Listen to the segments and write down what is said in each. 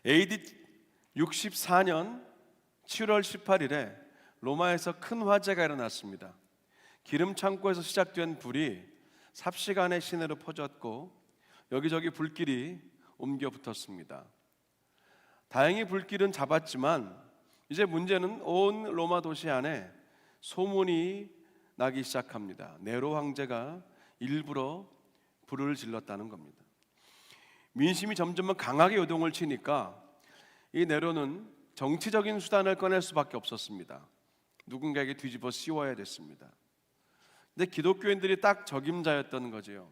AD 64년 7월 18일에 로마에서 큰 화재가 일어났습니다. 기름 창고에서 시작된 불이 삽시간에 시내로 퍼졌고 여기저기 불길이 옮겨 붙었습니다. 다행히 불길은 잡았지만 이제 문제는 온 로마 도시 안에 소문이 나기 시작합니다. 네로 황제가 일부러 불을 질렀다는 겁니다. 민심이 점점 강하게 요동을 치니까 이 네로는 정치적인 수단을 꺼낼 수밖에 없었습니다. 누군가에게 뒤집어 씌워야 됐습니다. 근데 기독교인들이 딱 적임자였던 거지요.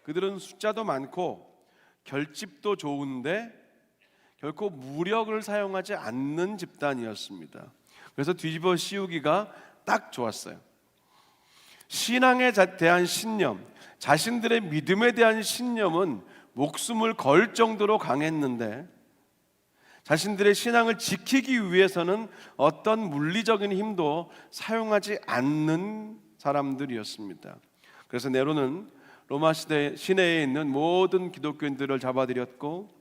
그들은 숫자도 많고 결집도 좋은데 결코 무력을 사용하지 않는 집단이었습니다. 그래서 뒤집어 씌우기가 딱 좋았어요. 신앙에 대한 신념, 자신들의 믿음에 대한 신념은 목숨을 걸 정도로 강했는데 자신들의 신앙을 지키기 위해서는 어떤 물리적인 힘도 사용하지 않는 사람들이었습니다. 그래서 네로는 로마 시내에 있는 모든 기독교인들을 잡아들였고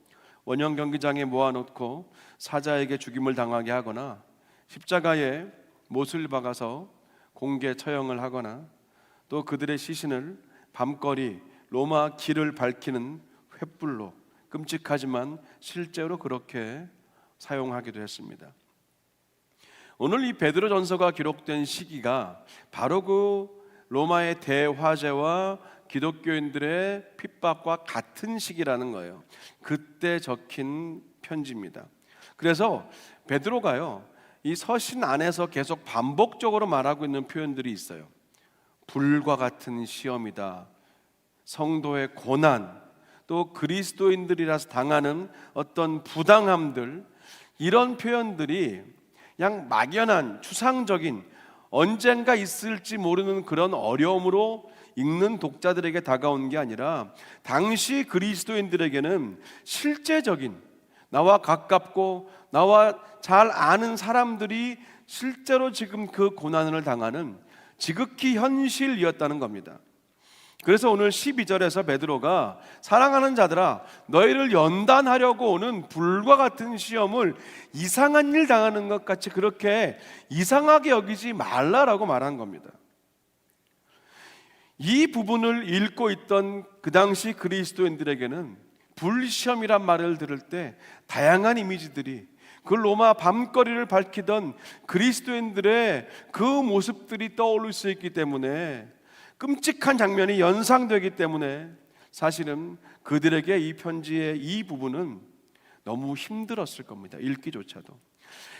원형 경기장에 모아놓고 사자에게 죽임을 당하게 하거나 십자가에 못을 박아서 공개 처형을 하거나 또 그들의 시신을 밤거리 로마 길을 밝히는 횃불로, 끔찍하지만 실제로 그렇게 사용하기도 했습니다. 오늘 이 베드로전서가 기록된 시기가 바로 그 로마의 대화재와 기독교인들의 핍박과 같은 시기라는 거예요. 그때 적힌 편지입니다. 그래서 베드로가요, 이 서신 안에서 계속 반복적으로 말하고 있는 표현들이 있어요. 불과 같은 시험이다, 성도의 고난, 또 그리스도인들이라서 당하는 어떤 부당함들, 이런 표현들이 그냥 막연한 추상적인 언젠가 있을지 모르는 그런 어려움으로 읽는 독자들에게 다가온 게 아니라 당시 그리스도인들에게는 실제적인, 나와 가깝고 나와 잘 아는 사람들이 실제로 지금 그 고난을 당하는 지극히 현실이었다는 겁니다. 그래서 오늘 12절에서 베드로가 사랑하는 자들아, 너희를 연단하려고 오는 불과 같은 시험을 이상한 일 당하는 것 같이 그렇게 이상하게 여기지 말라라고 말한 겁니다. 이 부분을 읽고 있던 그 당시 그리스도인들에게는 불시험이란 말을 들을 때 다양한 이미지들이, 그 로마 밤거리를 밝히던 그리스도인들의 그 모습들이 떠오를 수 있기 때문에, 끔찍한 장면이 연상되기 때문에 사실은 그들에게 이 편지의 이 부분은 너무 힘들었을 겁니다. 읽기조차도.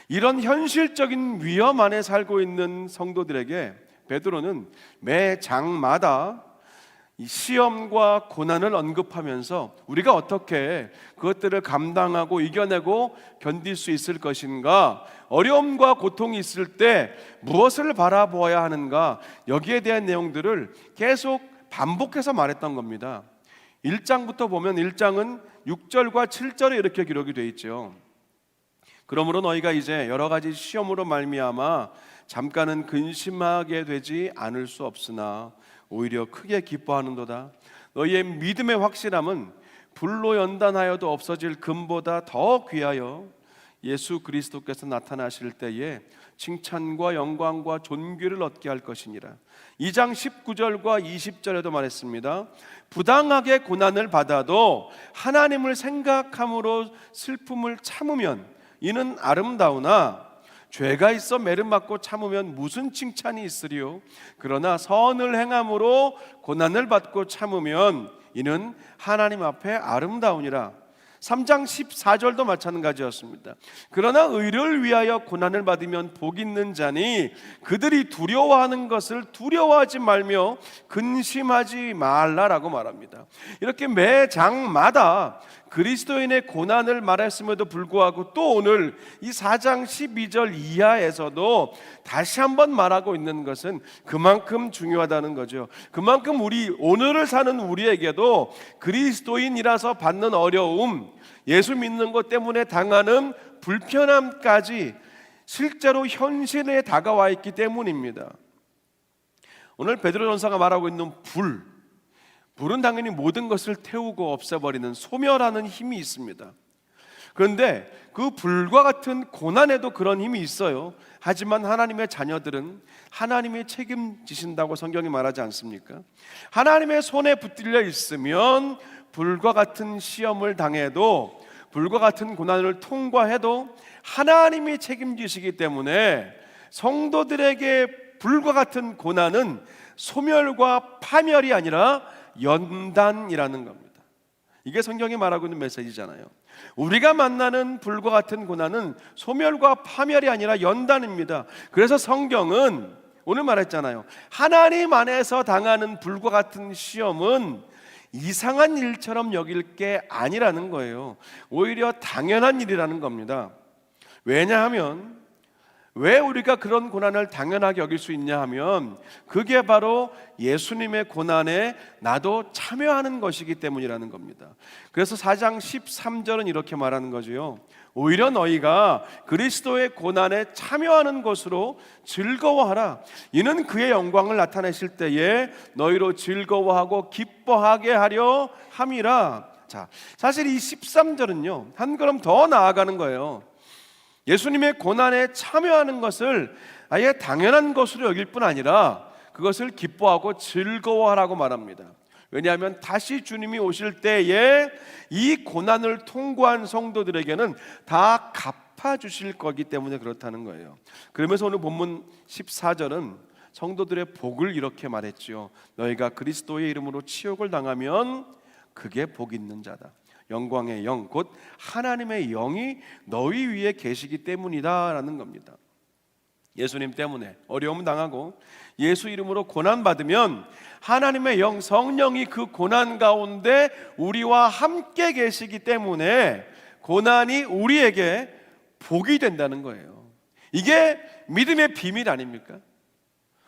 이런 현실적인 위험 안에 살고 있는 성도들에게 베드로는 매 장마다 이 시험과 고난을 언급하면서 우리가 어떻게 그것들을 감당하고 이겨내고 견딜 수 있을 것인가, 어려움과 고통이 있을 때 무엇을 바라보아야 하는가, 여기에 대한 내용들을 계속 반복해서 말했던 겁니다. 1장부터 보면 1장은 6절과 7절에 이렇게 기록이 되어 있죠. 그러므로 너희가 이제 여러 가지 시험으로 말미암아 잠깐은 근심하게 되지 않을 수 없으나 오히려 크게 기뻐하는도다. 너희의 믿음의 확실함은 불로 연단하여도 없어질 금보다 더 귀하여 예수 그리스도께서 나타나실 때에 칭찬과 영광과 존귀를 얻게 할 것이니라. 2장 19절과 20절에도 말했습니다. 부당하게 고난을 받아도 하나님을 생각함으로 슬픔을 참으면 이는 아름다우나 죄가 있어 매름받고 참으면 무슨 칭찬이 있으리요? 그러나 선을 행함으로 고난을 받고 참으면 이는 하나님 앞에 아름다우니라. 3장 14절도 마찬가지였습니다. 그러나 의를 위하여 고난을 받으면 복 있는 자니 그들이 두려워하는 것을 두려워하지 말며 근심하지 말라라고 말합니다. 이렇게 매 장마다 그리스도인의 고난을 말했음에도 불구하고 또 오늘 이 4장 12절 이하에서도 다시 한번 말하고 있는 것은 그만큼 중요하다는 거죠. 그만큼 오늘을 사는 우리에게도 그리스도인이라서 받는 어려움, 예수 믿는 것 때문에 당하는 불편함까지 실제로 현실에 다가와 있기 때문입니다. 오늘 베드로전서가 말하고 있는 불은 당연히 모든 것을 태우고 없애버리는 소멸하는 힘이 있습니다. 그런데 그 불과 같은 고난에도 그런 힘이 있어요. 하지만 하나님의 자녀들은 하나님이 책임지신다고 성경이 말하지 않습니까? 하나님의 손에 붙들려 있으면 불과 같은 시험을 당해도, 불과 같은 고난을 통과해도 하나님이 책임지시기 때문에 성도들에게 불과 같은 고난은 소멸과 파멸이 아니라 연단이라는 겁니다. 이게 성경이 말하고 있는 메시지잖아요. 우리가 만나는 불과 같은 고난은 소멸과 파멸이 아니라 연단입니다. 그래서 성경은 오늘 말했잖아요. 하나님 안에서 당하는 불과 같은 시험은 이상한 일처럼 여길 게 아니라는 거예요. 오히려 당연한 일이라는 겁니다. 왜냐하면, 왜 우리가 그런 고난을 당연하게 여길 수 있냐 하면, 그게 바로 예수님의 고난에 나도 참여하는 것이기 때문이라는 겁니다. 그래서 4장 13절은 이렇게 말하는 거죠. 오히려 너희가 그리스도의 고난에 참여하는 것으로 즐거워하라. 이는 그의 영광을 나타내실 때에 너희로 즐거워하고 기뻐하게 하려 함이라. 자, 사실 이 13절은요, 한 걸음 더 나아가는 거예요. 예수님의 고난에 참여하는 것을 아예 당연한 것으로 여길 뿐 아니라 그것을 기뻐하고 즐거워하라고 말합니다. 왜냐하면 다시 주님이 오실 때에 이 고난을 통과한 성도들에게는 다 갚아주실 거기 때문에 그렇다는 거예요. 그러면서 오늘 본문 14절은 성도들의 복을 이렇게 말했죠. 너희가 그리스도의 이름으로 치욕을 당하면 그게 복 있는 자다. 영광의 영, 곧 하나님의 영이 너희 위에 계시기 때문이다 라는 겁니다. 예수님 때문에 어려움 당하고 예수 이름으로 고난받으면 하나님의 영, 성령이 그 고난 가운데 우리와 함께 계시기 때문에 고난이 우리에게 복이 된다는 거예요. 이게 믿음의 비밀 아닙니까?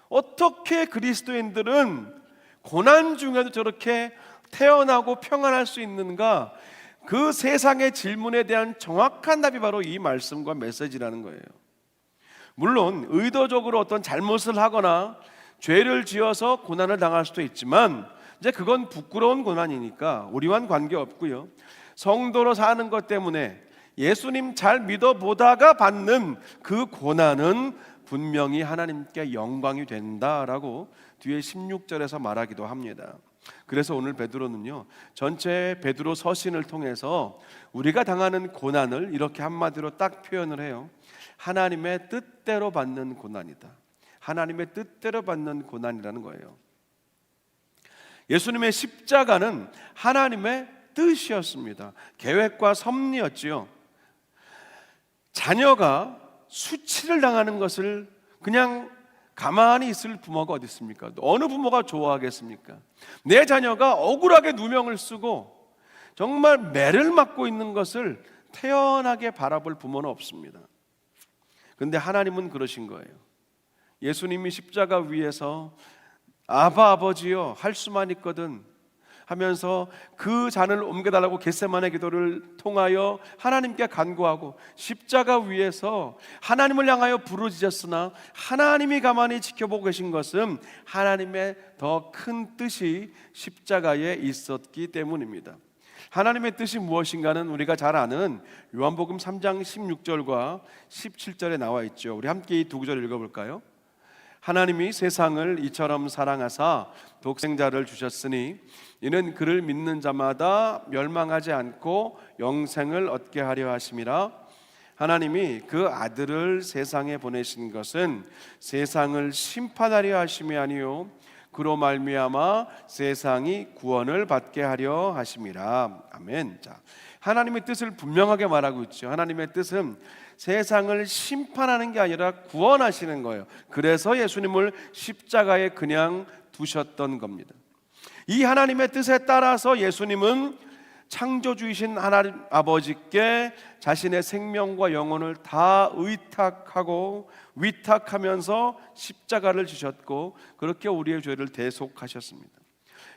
어떻게 그리스도인들은 고난 중에도 저렇게 태어나고 평안할 수 있는가? 그 세상의 질문에 대한 정확한 답이 바로 이 말씀과 메시지라는 거예요. 물론 의도적으로 어떤 잘못을 하거나 죄를 지어서 고난을 당할 수도 있지만 이제 그건 부끄러운 고난이니까 우리와는 관계없고요. 성도로 사는 것 때문에 예수님 잘 믿어보다가 받는 그 고난은 분명히 하나님께 영광이 된다라고 뒤에 16절에서 말하기도 합니다. 그래서 오늘 베드로는요, 전체 베드로 서신을 통해서 우리가 당하는 고난을 이렇게 한마디로 딱 표현을 해요. 하나님의 뜻대로 받는 고난이다. 하나님의 뜻대로 받는 고난이라는 거예요. 예수님의 십자가는 하나님의 뜻이었습니다. 계획과 섭리였지요. 자녀가 수치를 당하는 것을 그냥 가만히 있을 부모가 어디 있습니까? 어느 부모가 좋아하겠습니까? 내 자녀가 억울하게 누명을 쓰고 정말 매를 맞고 있는 것을 태연하게 바라볼 부모는 없습니다. 그런데 하나님은 그러신 거예요. 예수님이 십자가 위에서 아바 아버지여 할 수만 있거든 하면서 그 잔을 옮겨달라고 겟세마네 기도를 통하여 하나님께 간구하고 십자가 위에서 하나님을 향하여 부르짖었으나 하나님이 가만히 지켜보고 계신 것은 하나님의 더 큰 뜻이 십자가에 있었기 때문입니다. 하나님의 뜻이 무엇인가는 우리가 잘 아는 요한복음 3장 16절과 17절에 나와 있죠. 우리 함께 이 두 구절 읽어볼까요? 하나님이 세상을 이처럼 사랑하사 독생자를 주셨으니 이는 그를 믿는 자마다 멸망하지 않고 영생을 얻게 하려 하심이라. 하나님이 그 아들을 세상에 보내신 것은 세상을 심판하려 하심이 아니요 그로 말미암아 세상이 구원을 받게 하려 하심이라. 아멘. 자, 하나님의 뜻을 분명하게 말하고 있죠. 하나님의 뜻은 세상을 심판하는 게 아니라 구원하시는 거예요. 그래서 예수님을 십자가에 그냥 두셨던 겁니다. 이 하나님의 뜻에 따라서 예수님은 창조주이신 하나님 아버지께 자신의 생명과 영혼을 다 의탁하고 위탁하면서 십자가를 지셨고 그렇게 우리의 죄를 대속하셨습니다.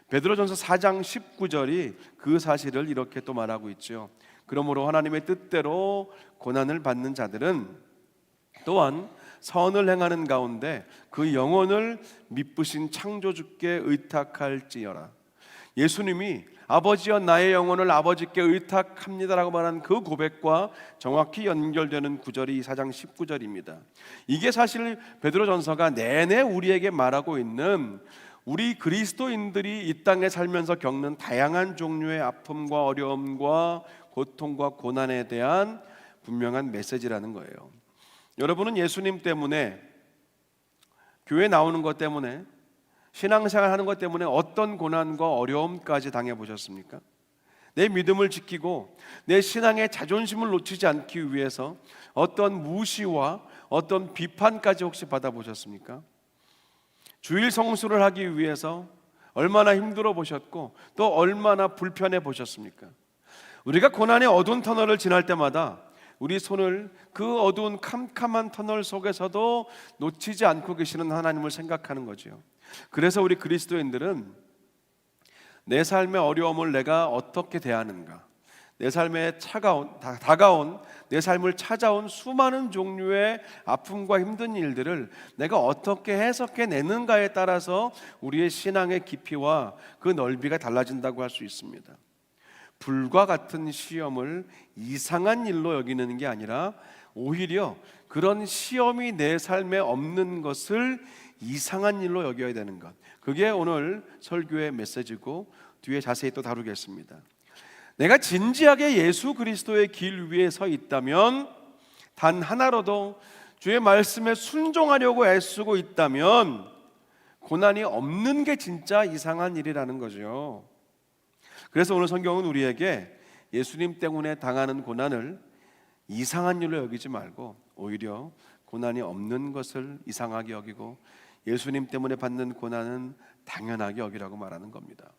베드로전서 4장 19절이 그 사실을 이렇게 또 말하고 있죠. 그러므로 하나님의 뜻대로 고난을 받는 자들은 또한 선을 행하는 가운데 그 영혼을 미쁘신 창조주께 의탁할지어라. 예수님이 아버지여 나의 영혼을 아버지께 의탁합니다라고 말한 그 고백과 정확히 연결되는 구절이 4장 19절입니다. 이게 사실 베드로전서가 내내 우리에게 말하고 있는 우리 그리스도인들이 이 땅에 살면서 겪는 다양한 종류의 아픔과 어려움과 고통과 고난에 대한 분명한 메시지라는 거예요. 여러분은 예수님 때문에, 교회 나오는 것 때문에, 신앙생활 하는 것 때문에 어떤 고난과 어려움까지 당해보셨습니까? 내 믿음을 지키고 내 신앙의 자존심을 놓치지 않기 위해서 어떤 무시와 어떤 비판까지 혹시 받아보셨습니까? 주일 성수를 하기 위해서 얼마나 힘들어 보셨고 또 얼마나 불편해 보셨습니까? 우리가 고난의 어두운 터널을 지날 때마다 우리 손을 그 어두운 캄캄한 터널 속에서도 놓치지 않고 계시는 하나님을 생각하는 거죠. 그래서 우리 그리스도인들은 내 삶의 어려움을 내가 어떻게 대하는가, 내 삶에 다가온 내 삶을 찾아온 수많은 종류의 아픔과 힘든 일들을 내가 어떻게 해석해내는가에 따라서 우리의 신앙의 깊이와 그 넓이가 달라진다고 할 수 있습니다. 불과 같은 시험을 이상한 일로 여기는 게 아니라 오히려 그런 시험이 내 삶에 없는 것을 이상한 일로 여겨야 되는 것, 그게 오늘 설교의 메시지고 뒤에 자세히 또 다루겠습니다. 내가 진지하게 예수 그리스도의 길 위에 서 있다면, 단 하나로도 주의 말씀에 순종하려고 애쓰고 있다면 고난이 없는 게 진짜 이상한 일이라는 거죠. 그래서 오늘 성경은 우리에게 예수님 때문에 당하는 고난을 이상한 일로 여기지 말고 오히려 고난이 없는 것을 이상하게 여기고 예수님 때문에 받는 고난은 당연하게 여기라고 말하는 겁니다.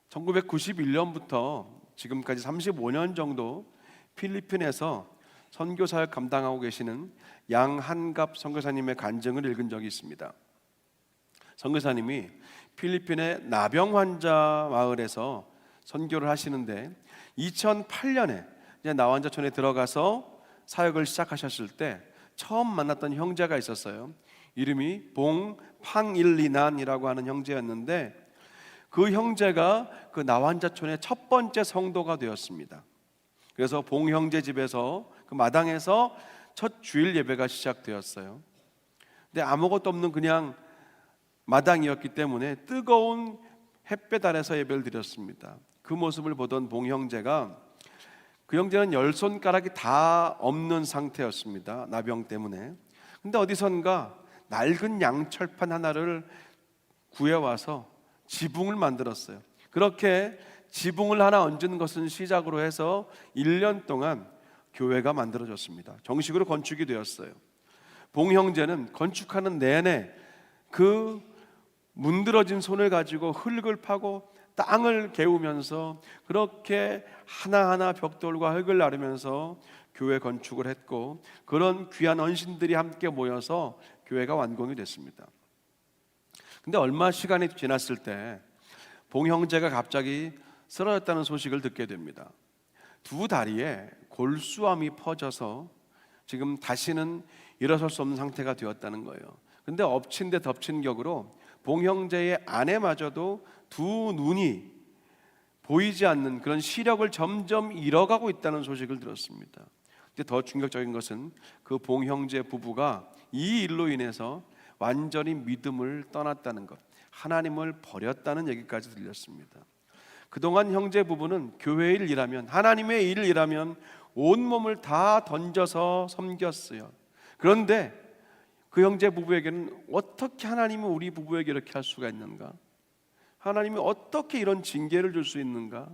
1991년부터 지금까지 35년 정도 필리핀에서 선교사역 감당하고 계시는 양한갑 선교사님의 간증을 읽은 적이 있습니다. 선교사님이 필리핀의 나병 환자 마을에서 선교를 하시는데 2008년에 이제 나환자촌에 들어가서 사역을 시작하셨을 때 처음 만났던 형제가 있었어요. 이름이 봉팡일리난이라고 하는 형제였는데 그 형제가 그 나환자촌의 첫 번째 성도가 되었습니다. 그래서 봉 형제 집에서 그 마당에서 첫 주일 예배가 시작되었어요. 근데 아무것도 없는 그냥 마당이었기 때문에 뜨거운 햇볕 아래서 예배를 드렸습니다. 그 모습을 보던 봉 형제가, 그 형제는 10손가락이 다 없는 상태였습니다. 나병 때문에. 근데 어디선가 낡은 양철판 하나를 구해와서 지붕을 만들었어요. 그렇게 지붕을 하나 얹은 것은 시작으로 해서 1년 동안 교회가 만들어졌습니다. 정식으로 건축이 되었어요. 봉 형제는 건축하는 내내 그 문드러진 손을 가지고 흙을 파고 땅을 개우면서 그렇게 하나하나 벽돌과 흙을 나르면서 교회 건축을 했고, 그런 귀한 언신들이 함께 모여서 교회가 완공이 됐습니다. 근데 얼마 시간이 지났을 때 봉 형제가 갑자기 쓰러졌다는 소식을 듣게 됩니다. 두 다리에 골수암이 퍼져서 지금 다시는 일어설 수 없는 상태가 되었다는 거예요. 근데 엎친 데 덮친 격으로 봉 형제의 아내마저도 두 눈이 보이지 않는 그런 시력을 점점 잃어가고 있다는 소식을 들었습니다. 근데 더 충격적인 것은 그 봉 형제 부부가 이 일로 인해서 완전히 믿음을 떠났다는 것, 하나님을 버렸다는 얘기까지 들렸습니다. 그동안 형제 부부는 교회 일이라면, 하나님의 일이라면 온몸을 다 던져서 섬겼어요. 그런데 그 형제 부부에게는 어떻게 하나님이 우리 부부에게 이렇게 할 수가 있는가? 하나님이 어떻게 이런 징계를 줄 수 있는가?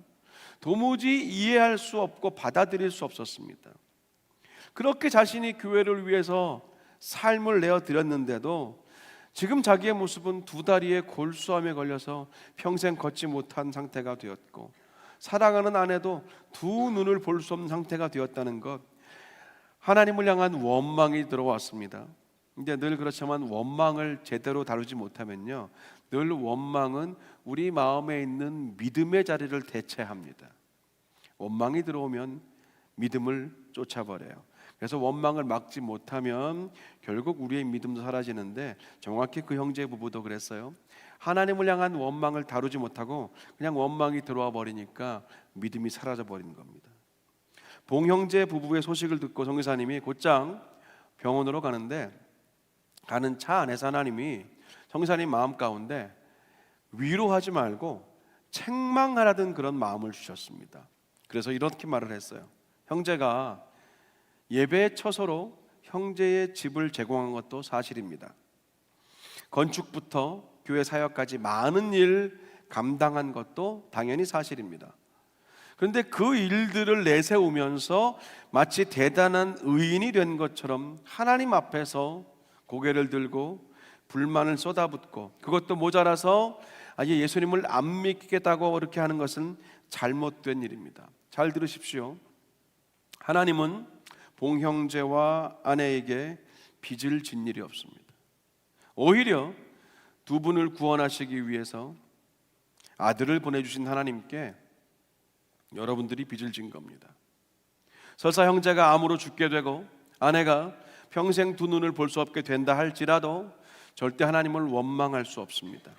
도무지 이해할 수 없고 받아들일 수 없었습니다. 그렇게 자신이 교회를 위해서 삶을 내어드렸는데도 지금 자기의 모습은 두 다리에 골수암에 걸려서 평생 걷지 못한 상태가 되었고, 사랑하는 아내도 두 눈을 볼 수 없는 상태가 되었다는 것, 하나님을 향한 원망이 들어왔습니다. 근데 늘 그렇지만 원망을 제대로 다루지 못하면요, 늘 원망은 우리 마음에 있는 믿음의 자리를 대체합니다. 원망이 들어오면 믿음을 쫓아버려요. 그래서 원망을 막지 못하면 결국 우리의 믿음도 사라지는데, 정확히 그 형제 부부도 그랬어요. 하나님을 향한 원망을 다루지 못하고 그냥 원망이 들어와 버리니까 믿음이 사라져 버리는 겁니다. 봉형제 부부의 소식을 듣고 선교사님이 곧장 병원으로 가는데, 가는 차 안에서 하나님이 선교사님 마음 가운데 위로하지 말고 책망하라던 그런 마음을 주셨습니다. 그래서 이렇게 말을 했어요. 형제가 예배의 처소로 형제의 집을 제공한 것도 사실입니다. 건축부터 교회 사역까지 많은 일 감당한 것도 당연히 사실입니다. 그런데 그 일들을 내세우면서 마치 대단한 의인이 된 것처럼 하나님 앞에서 고개를 들고 불만을 쏟아붓고, 그것도 모자라서 아예 예수님을 안 믿겠다고 이렇게 하는 것은 잘못된 일입니다. 잘 들으십시오. 하나님은 봉형제와 아내에게 빚을 진 일이 없습니다. 오히려 두 분을 구원하시기 위해서 아들을 보내주신 하나님께 여러분들이 빚을 진 겁니다. 설사 형제가 암으로 죽게 되고 아내가 평생 두 눈을 볼 수 없게 된다 할지라도 절대 하나님을 원망할 수 없습니다.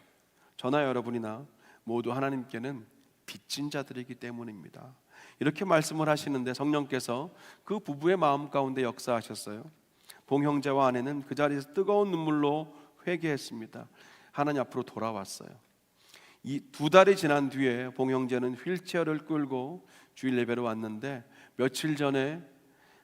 저나 여러분이나 모두 하나님께는 빚진 자들이기 때문입니다. 이렇게 말씀을 하시는데, 성령께서 그 부부의 마음 가운데 역사하셨어요. 봉형제와 아내는 그 자리에서 뜨거운 눈물로 회개했습니다. 하나님 앞으로 돌아왔어요. 이 2달이 지난 뒤에 봉형제는 휠체어를 끌고 주일 예배로 왔는데, 며칠 전에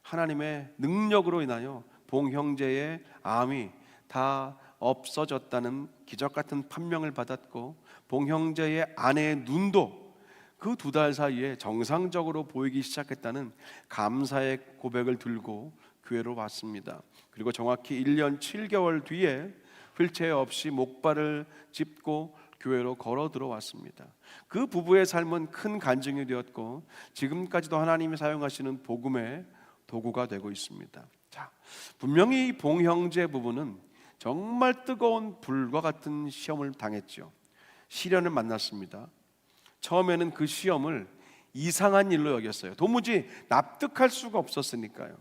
하나님의 능력으로 인하여 봉형제의 암이 다 없어졌다는 기적 같은 판명을 받았고, 봉형제의 아내의 눈도 그 2달 사이에 정상적으로 보이기 시작했다는 감사의 고백을 들고 교회로 왔습니다. 그리고 정확히 1년 7개월 뒤에 휠체어 없이 목발을 짚고 교회로 걸어 들어왔습니다. 그 부부의 삶은 큰 간증이 되었고, 지금까지도 하나님이 사용하시는 복음의 도구가 되고 있습니다. 자, 분명히 이 봉형제 부부는 정말 뜨거운 불과 같은 시험을 당했죠. 시련을 만났습니다. 처음에는 그 시험을 이상한 일로 여겼어요. 도무지 납득할 수가 없었으니까요.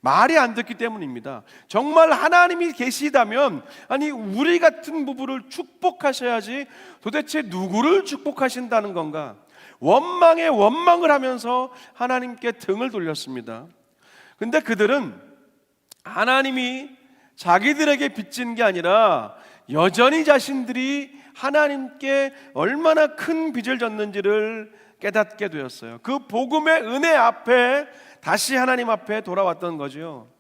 말이 안 됐기 때문입니다. 정말 하나님이 계시다면, 아니 우리 같은 부부를 축복하셔야지 도대체 누구를 축복하신다는 건가? 원망에 원망을 하면서 하나님께 등을 돌렸습니다. 근데 그들은 하나님이 자기들에게 빚진 게 아니라 여전히 자신들이 하나님께 얼마나 큰 빚을 졌는지를 깨닫게 되었어요. 그 복음의 은혜 앞에 다시 하나님 앞에 돌아왔던 거죠.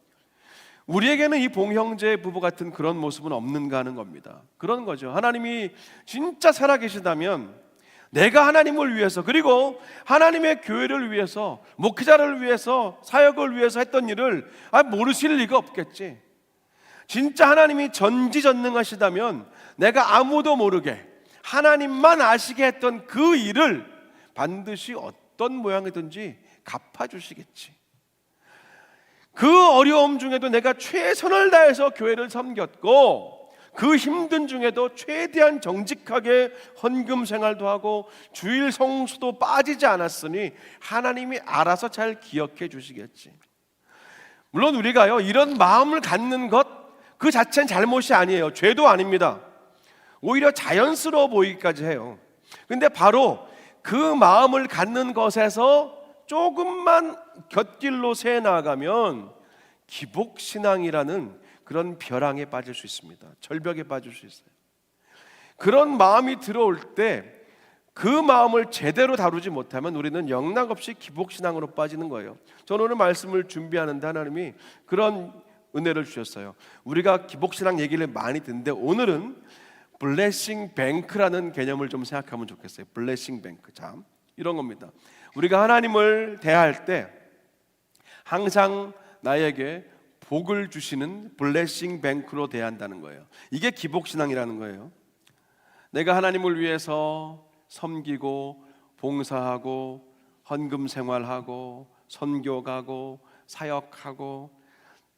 우리에게는 이 봉형제 부부 같은 그런 모습은 없는가 하는 겁니다. 그런 거죠. 하나님이 진짜 살아계시다면 내가 하나님을 위해서, 그리고 하나님의 교회를 위해서, 목회자를 위해서, 사역을 위해서 했던 일을 모르실 리가 없겠지. 진짜 하나님이 전지전능하시다면 내가 아무도 모르게 하나님만 아시게 했던 그 일을 반드시 어떤 모양이든지 갚아주시겠지. 그 어려움 중에도 내가 최선을 다해서 교회를 섬겼고, 그 힘든 중에도 최대한 정직하게 헌금 생활도 하고 주일 성수도 빠지지 않았으니 하나님이 알아서 잘 기억해 주시겠지. 물론 우리가요, 이런 마음을 갖는 것 그 자체는 잘못이 아니에요. 죄도 아닙니다. 오히려 자연스러워 보이기까지 해요. 근데 바로 그 마음을 갖는 것에서 조금만 곁길로 새 나가면 기복신앙이라는 그런 벼랑에 빠질 수 있습니다. 절벽에 빠질 수 있어요. 그런 마음이 들어올 때 그 마음을 제대로 다루지 못하면 우리는 영락없이 기복신앙으로 빠지는 거예요. 저는 오늘 말씀을 준비하는데 하나님이 그런 은혜를 주셨어요. 우리가 기복신앙 얘기를 많이 듣는데 오늘은 블레싱 뱅크라는 개념을 좀 생각하면 좋겠어요. 블레싱 뱅크. 참 이런 겁니다. 우리가 하나님을 대할 때 항상 나에게 복을 주시는 블레싱 뱅크로 대한다는 거예요. 이게 기복신앙이라는 거예요. 내가 하나님을 위해서 섬기고 봉사하고 헌금 생활하고 선교 가고 사역하고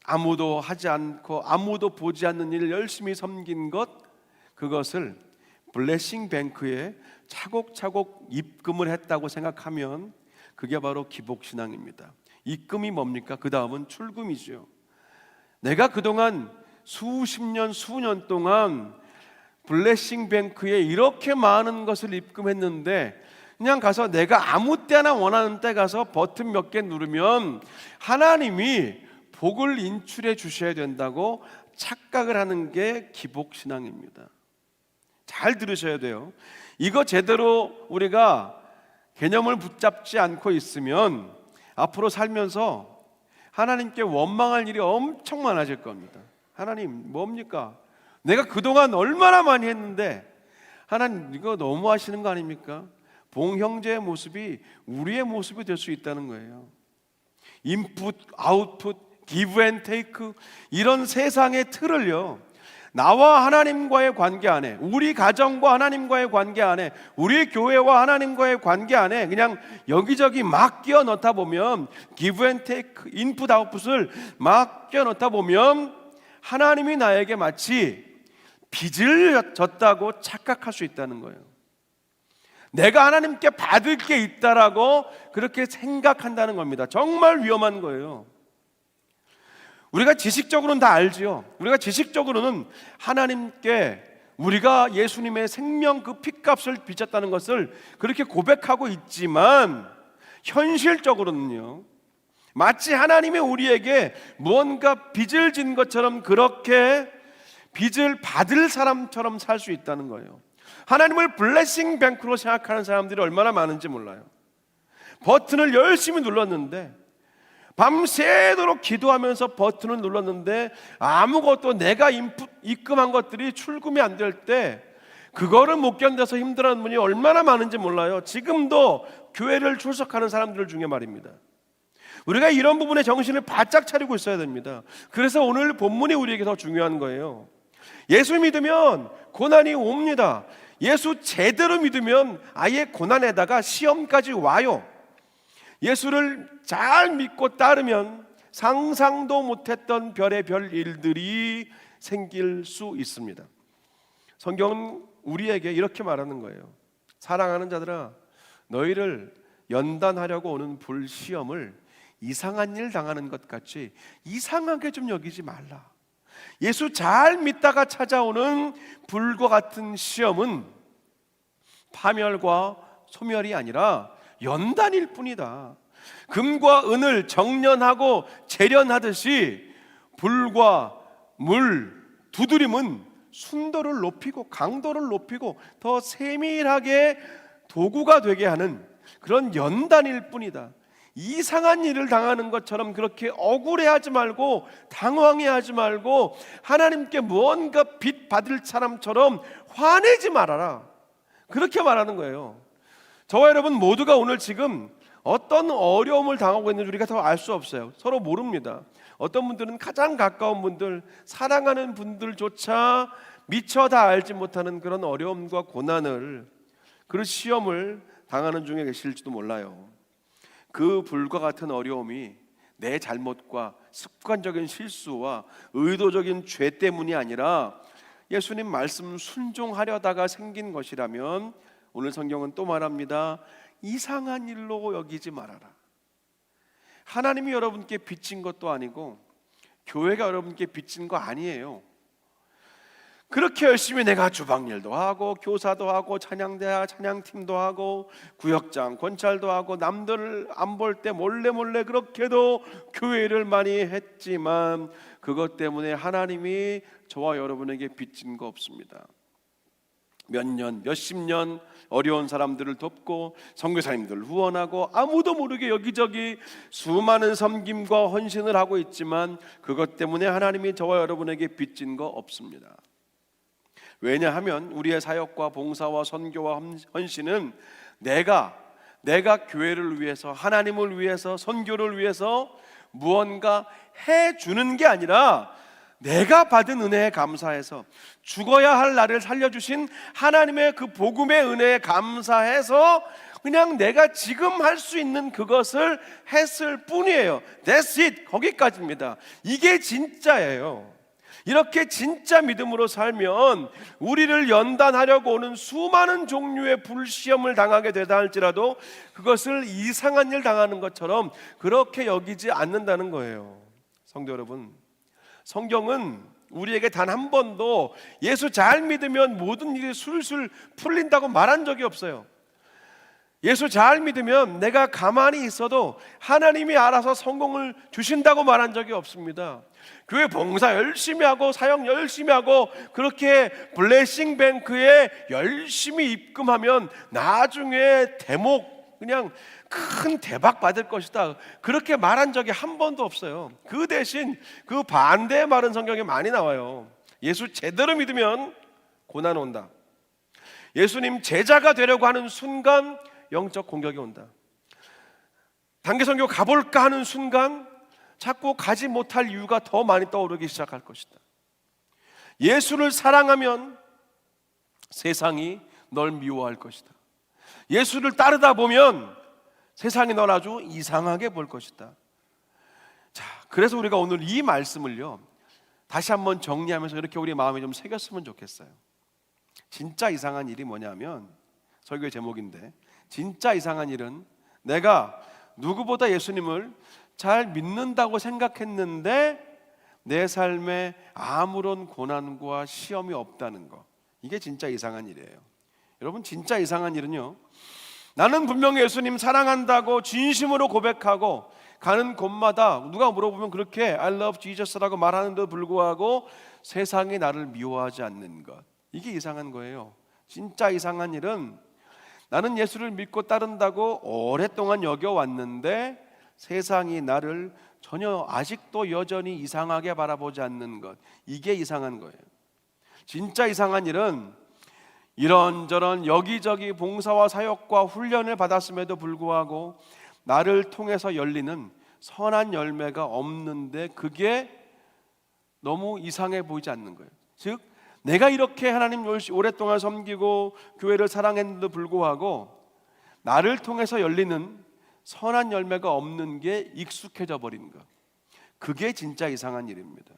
아무도 하지 않고 아무도 보지 않는 일을 열심히 섬긴 것, 그것을 블레싱 뱅크에 차곡차곡 입금을 했다고 생각하면 그게 바로 기복신앙입니다. 입금이 뭡니까? 그 다음은 출금이죠. 내가 그동안 수십 년, 수년 동안 블레싱 뱅크에 이렇게 많은 것을 입금했는데 그냥 가서 내가 아무 때나 원하는 때 가서 버튼 몇 개 누르면 하나님이 복을 인출해 주셔야 된다고 착각을 하는 게 기복신앙입니다. 잘 들으셔야 돼요. 이거 제대로 우리가 개념을 붙잡지 않고 있으면 앞으로 살면서 하나님께 원망할 일이 엄청 많아질 겁니다. 하나님 뭡니까? 내가 그동안 얼마나 많이 했는데 하나님 이거 너무 하시는 거 아닙니까? 봉 형제의 모습이 우리의 모습이 될 수 있다는 거예요. 인풋, 아웃풋, 기브 앤 테이크, 이런 세상의 틀을요, 나와 하나님과의 관계 안에, 우리 가정과 하나님과의 관계 안에, 우리 교회와 하나님과의 관계 안에 그냥 여기저기 막 끼워 넣다 보면, 기브 앤 테이크, 인풋 아웃풋을 막 끼워 넣다 보면 하나님이 나에게 마치 빚을 졌다고 착각할 수 있다는 거예요. 내가 하나님께 받을 게 있다라고 그렇게 생각한다는 겁니다. 정말 위험한 거예요. 우리가 지식적으로는 다 알지요. 우리가 지식적으로는 하나님께 우리가 예수님의 생명 그 핏값을 빚었다는 것을 그렇게 고백하고 있지만, 현실적으로는요, 마치 하나님이 우리에게 무언가 빚을 진 것처럼 그렇게 빚을 받을 사람처럼 살 수 있다는 거예요. 하나님을 블레싱 뱅크로 생각하는 사람들이 얼마나 많은지 몰라요. 버튼을 열심히 눌렀는데, 밤새도록 기도하면서 버튼을 눌렀는데 아무것도 내가 입금한 것들이 출금이 안 될 때 그거를 못 견뎌서 힘들어하는 분이 얼마나 많은지 몰라요. 지금도 교회를 출석하는 사람들 중에 말입니다. 우리가 이런 부분에 정신을 바짝 차리고 있어야 됩니다. 그래서 오늘 본문이 우리에게 더 중요한 거예요. 예수 믿으면 고난이 옵니다. 예수 제대로 믿으면 아예 고난에다가 시험까지 와요. 예수를 잘 믿고 따르면 상상도 못했던 별의별 일들이 생길 수 있습니다. 성경은 우리에게 이렇게 말하는 거예요. 사랑하는 자들아, 너희를 연단하려고 오는 불시험을 이상한 일 당하는 것 같이 이상하게 좀 여기지 말라. 예수 잘 믿다가 찾아오는 불과 같은 시험은 파멸과 소멸이 아니라 연단일 뿐이다. 금과 은을 정련하고 재련하듯이 불과 물, 두드림은 순도를 높이고 강도를 높이고 더 세밀하게 도구가 되게 하는 그런 연단일 뿐이다. 이상한 일을 당하는 것처럼 그렇게 억울해하지 말고 당황해하지 말고 하나님께 무언가 빚 받을 사람처럼 화내지 말아라. 그렇게 말하는 거예요. 저와 여러분 모두가 오늘 지금 어떤 어려움을 당하고 있는지 우리가 더 알 수 없어요. 서로 모릅니다. 어떤 분들은 가장 가까운 분들, 사랑하는 분들조차 미처 다 알지 못하는 그런 어려움과 고난을, 그런 시험을 당하는 중에 계실지도 몰라요. 그 불과 같은 어려움이 내 잘못과 습관적인 실수와 의도적인 죄 때문이 아니라 예수님 말씀 순종하려다가 생긴 것이라면 오늘 성경은 또 말합니다. 이상한 일로 여기지 말아라. 하나님이 여러분께 빚진 것도 아니고 교회가 여러분께 빚진 거 아니에요. 그렇게 열심히 내가 주방일도 하고 교사도 하고 찬양대 찬양팀도 하고 구역장 권찰도 하고 남들을 안 볼 때 몰래 그렇게도 교회를 많이 했지만 그것 때문에 하나님이 저와 여러분에게 빚진 거 없습니다. 몇 년, 몇십 년 어려운 사람들을 돕고 선교사님들 후원하고 아무도 모르게 여기저기 수많은 섬김과 헌신을 하고 있지만 그것 때문에 하나님이 저와 여러분에게 빚진 거 없습니다. 왜냐하면 우리의 사역과 봉사와 선교와 헌신은 내가 교회를 위해서, 하나님을 위해서, 선교를 위해서 무언가 해주는 게 아니라 내가 받은 은혜에 감사해서, 죽어야 할 나를 살려주신 하나님의 그 복음의 은혜에 감사해서 그냥 내가 지금 할 수 있는 그것을 했을 뿐이에요. That's it. 거기까지입니다. 이게 진짜예요. 이렇게 진짜 믿음으로 살면 우리를 연단하려고 오는 수많은 종류의 불시험을 당하게 되다 할지라도 그것을 이상한 일 당하는 것처럼 그렇게 여기지 않는다는 거예요. 성도 여러분, 성경은 우리에게 단 한 번도 예수 잘 믿으면 모든 일이 술술 풀린다고 말한 적이 없어요. 예수 잘 믿으면 내가 가만히 있어도 하나님이 알아서 성공을 주신다고 말한 적이 없습니다. 교회 봉사 열심히 하고 사역 열심히 하고 그렇게 블레싱 뱅크에 열심히 입금하면 나중에 대목 그냥 큰 대박 받을 것이다, 그렇게 말한 적이 한 번도 없어요. 그 대신 그 반대의 말은 성경에 많이 나와요. 예수 제대로 믿으면 고난 온다. 예수님 제자가 되려고 하는 순간 영적 공격이 온다. 단기 선교 가볼까 하는 순간 자꾸 가지 못할 이유가 더 많이 떠오르기 시작할 것이다. 예수를 사랑하면 세상이 널 미워할 것이다. 예수를 따르다 보면 세상이 널 아주 이상하게 볼 것이다. 자, 그래서 우리가 오늘 이 말씀을요 다시 한번 정리하면서 이렇게 우리 마음에 좀 새겼으면 좋겠어요. 진짜 이상한 일이 뭐냐면, 설교의 제목인데, 진짜 이상한 일은 내가 누구보다 예수님을 잘 믿는다고 생각했는데 내 삶에 아무런 고난과 시험이 없다는 거, 이게 진짜 이상한 일이에요. 여러분, 진짜 이상한 일은요, 나는 분명히 예수님 사랑한다고 진심으로 고백하고 가는 곳마다 누가 물어보면 그렇게 I love Jesus라고 말하는데도 불구하고 세상이 나를 미워하지 않는 것, 이게 이상한 거예요. 진짜 이상한 일은 나는 예수를 믿고 따른다고 오랫동안 여겨왔는데 세상이 나를 전혀 아직도 여전히 이상하게 바라보지 않는 것, 이게 이상한 거예요. 진짜 이상한 일은 이런저런 여기저기 봉사와 사역과 훈련을 받았음에도 불구하고 나를 통해서 열리는 선한 열매가 없는데 그게 너무 이상해 보이지 않는 거예요. 즉 내가 이렇게 하나님 오랫동안 섬기고 교회를 사랑했는데도 불구하고 나를 통해서 열리는 선한 열매가 없는 게 익숙해져 버린 것, 그게 진짜 이상한 일입니다.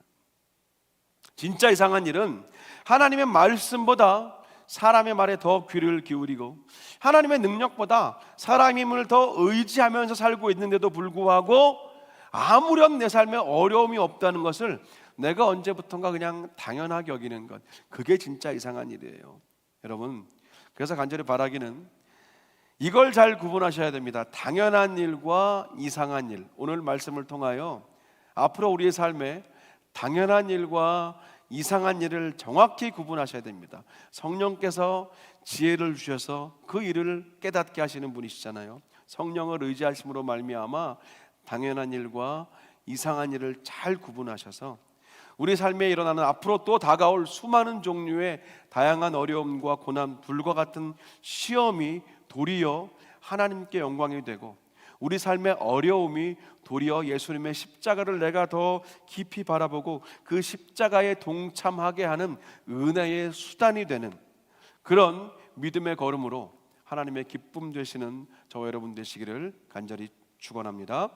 진짜 이상한 일은 하나님의 말씀보다 사람의 말에 더 귀를 기울이고 하나님의 능력보다 사람의 힘을 더 의지하면서 살고 있는데도 불구하고 아무런 내 삶에 어려움이 없다는 것을 내가 언제부턴가 그냥 당연하게 여기는 것, 그게 진짜 이상한 일이에요. 여러분, 그래서 간절히 바라기는 이걸 잘 구분하셔야 됩니다. 당연한 일과 이상한 일. 오늘 말씀을 통하여 앞으로 우리의 삶에 당연한 일과 이상한 일을 정확히 구분하셔야 됩니다. 성령께서 지혜를 주셔서 그 일을 깨닫게 하시는 분이시잖아요. 성령을 의지하심으로 말미암아 당연한 일과 이상한 일을 잘 구분하셔서 우리 삶에 일어나는 앞으로 또 다가올 수많은 종류의 다양한 어려움과 고난, 불과 같은 시험이 도리어 하나님께 영광이 되고 우리 삶의 어려움이 도리어 예수님의 십자가를 내가 더 깊이 바라보고 그 십자가에 동참하게 하는 은혜의 수단이 되는 그런 믿음의 걸음으로 하나님의 기쁨 되시는 저와 여러분 되시기를 간절히 축원합니다.